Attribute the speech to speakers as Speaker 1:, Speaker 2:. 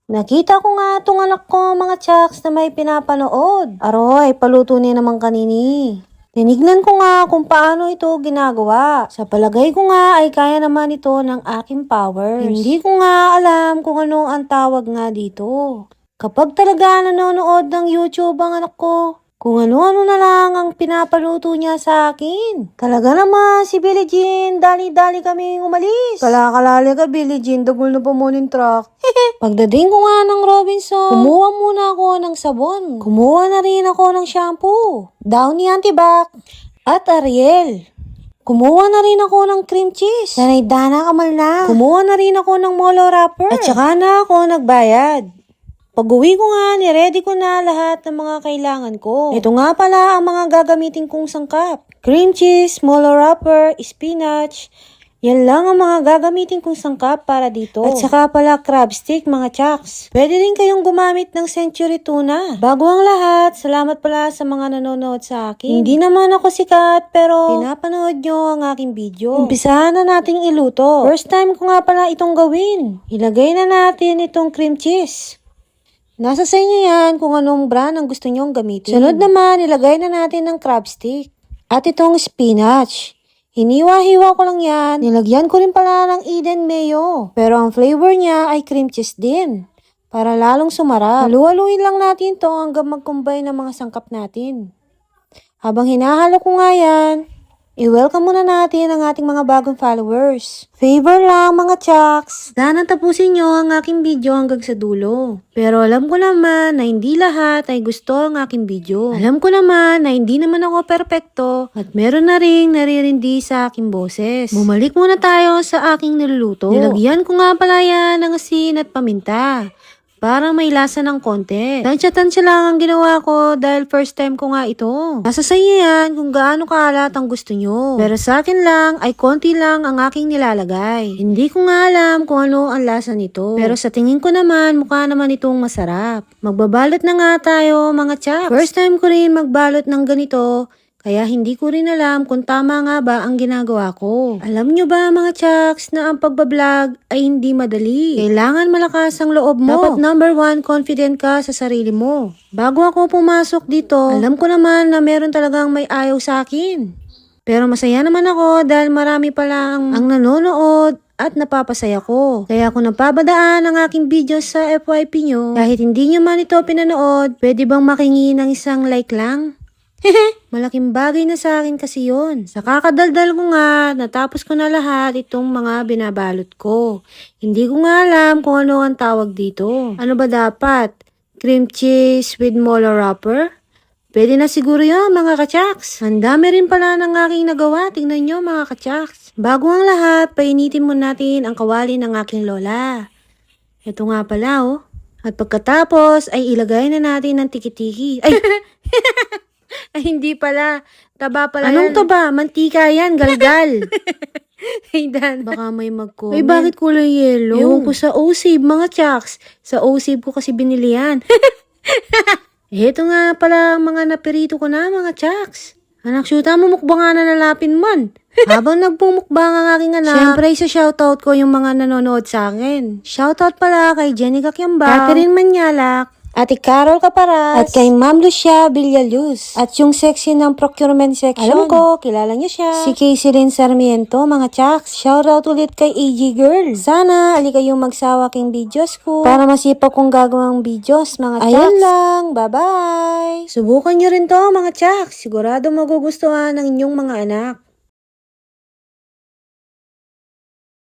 Speaker 1: Nakita ko nga itong anak ko mga chaks na may pinapanood. Aroy, paluto niya naman kanini. Tinignan ko nga kung paano ito ginagawa. Sa palagay ko nga ay kaya naman ito ng aking powers. Hindi ko nga alam kung ano ang tawag nga dito. Kapag talaga nanonood ng YouTube ang anak ko, kung ano-ano na lang ang pinapaluto niya sa akin. Talaga naman si Billie Jean, dali-dali kaming umalis. Kalakalali ka Billie Jean, dagol na pa morning truck. Pagdating ko nga ng Robinson, kumuha muna ako ng sabon. Kumuha na rin ako ng shampoo, Downy Antibac, at Ariel. Kumuha na rin ako ng cream cheese. Sanay Dana Kamal na. Kumuha na rin ako ng Molo wrapper. At saka na ako nagbayad. Pag-uwi ko nga, niready ko na lahat ng mga kailangan ko. Ito nga pala ang mga gagamitin kong sangkap. Cream cheese, Molo wrapper, spinach. Yan lang ang mga gagamitin kong sangkap para dito. At saka pala crab stick mga chaks. Pwede rin kayong gumamit ng century tuna. Bago ang lahat, salamat pala sa mga nanonood sa akin. Hindi naman ako sikat pero pinapanood nyo ang aking video. Umpisahan na nating iluto. First time ko nga pala itong gawin. Ilagay na natin itong cream cheese. Nasa sa inyo yan kung anong brand ang gusto nyong gamitin. Sunod naman, ilagay na natin ng crab stick. At itong spinach. Hiniwa-hiwa ko lang yan. Nilagyan ko rin pala ng Eden Mayo. Pero ang flavor niya ay cream cheese din. Para lalong sumarap. Halu-haluin lang natin to hanggang mag-combine ng mga sangkap natin. Habang hinahalo ko nga yan, i-welcome muna natin ang ating mga bagong followers. Favor lang mga chaks. Sana tapusin nyo ang aking video hanggang sa dulo. Pero alam ko naman na hindi lahat ay gusto ang aking video. Alam ko naman na hindi naman ako perpekto at meron na ring naririndi sa aking boses. Bumalik muna tayo sa aking niluluto. Nilagyan ko nga pala yan ng asin at paminta. Para may lasa ng konti. Tansya-tansya lang ang ginawa ko dahil first time ko nga ito. Nasa sa inyo yan kung gaano kaalat ang gusto nyo. Pero sa akin lang ay konti lang ang aking nilalagay. Hindi ko nga alam kung ano ang lasa nito. Pero sa tingin ko naman mukha naman itong masarap. Magbabalot na nga tayo mga chaps. First time ko rin magbalot ng ganito. Kaya hindi ko rin alam kung tama nga ba ang ginagawa ko. Alam nyo ba mga chaks na ang pagbablog ay hindi madali. Kailangan malakas ang loob mo. Dapat number 1, confident ka sa sarili mo. Bago ako pumasok dito, alam ko naman na meron talagang may ayaw sa akin. Pero masaya naman ako dahil marami pala ang nanonood at napapasaya ko. Kaya kung napabadaan ang aking video sa FYP nyo, kahit hindi nyo man ito pinanood, pwede bang makingi ng isang like lang? Malaking bagay na sa akin kasi yun. Sa kakadaldal ko nga, natapos ko na lahat itong mga binabalot ko. Hindi ko nga alam kung ano ang tawag dito. Ano ba dapat? Cream cheese with Molo wrapper? Pwede na siguro yun mga kachaks. Ang dami rin pala ng aking nagawa. Tingnan nyo mga kachaks. Bago ang lahat, painitin muna natin ang kawali ng aking lola. Ito nga pala oh. At pagkatapos ay ilagay na natin ng tiki-tiki. Ay! Ay, hindi pala. Taba pala Anong yan? Taba? Mantika yan, galgal. Ay, Dan. Baka may mag-comment. Ay, bakit kulay yellow? Ewan ko sa O-Save, mga chaks. Sa O-Save ko kasi binili yan. Ito nga pala ang mga napirito ko na, mga chaks. Anak, shoot mo mukbangan na nalapin man. Habang nagpumukbang ang aking anak, syempre sa shoutout ko yung mga nanonood sa akin. Shoutout pala kay Jenny Kakyambao, Catherine Manyalak, Ate Carol Caparas, at kay Ma'am Lucia Villaluz. At yung section ng procurement section, alam ko, kilala niyo siya. Si Casey Lynn Sarmiento, mga chaks. Shoutout ulit kay AG Girl. Sana, ali kayong magsawa king videos ko para masipag kong gagawang videos, mga chaks. Ayan lang, bye-bye. Subukan nyo rin to, mga chaks. Sigurado magugustuhan ng inyong mga anak.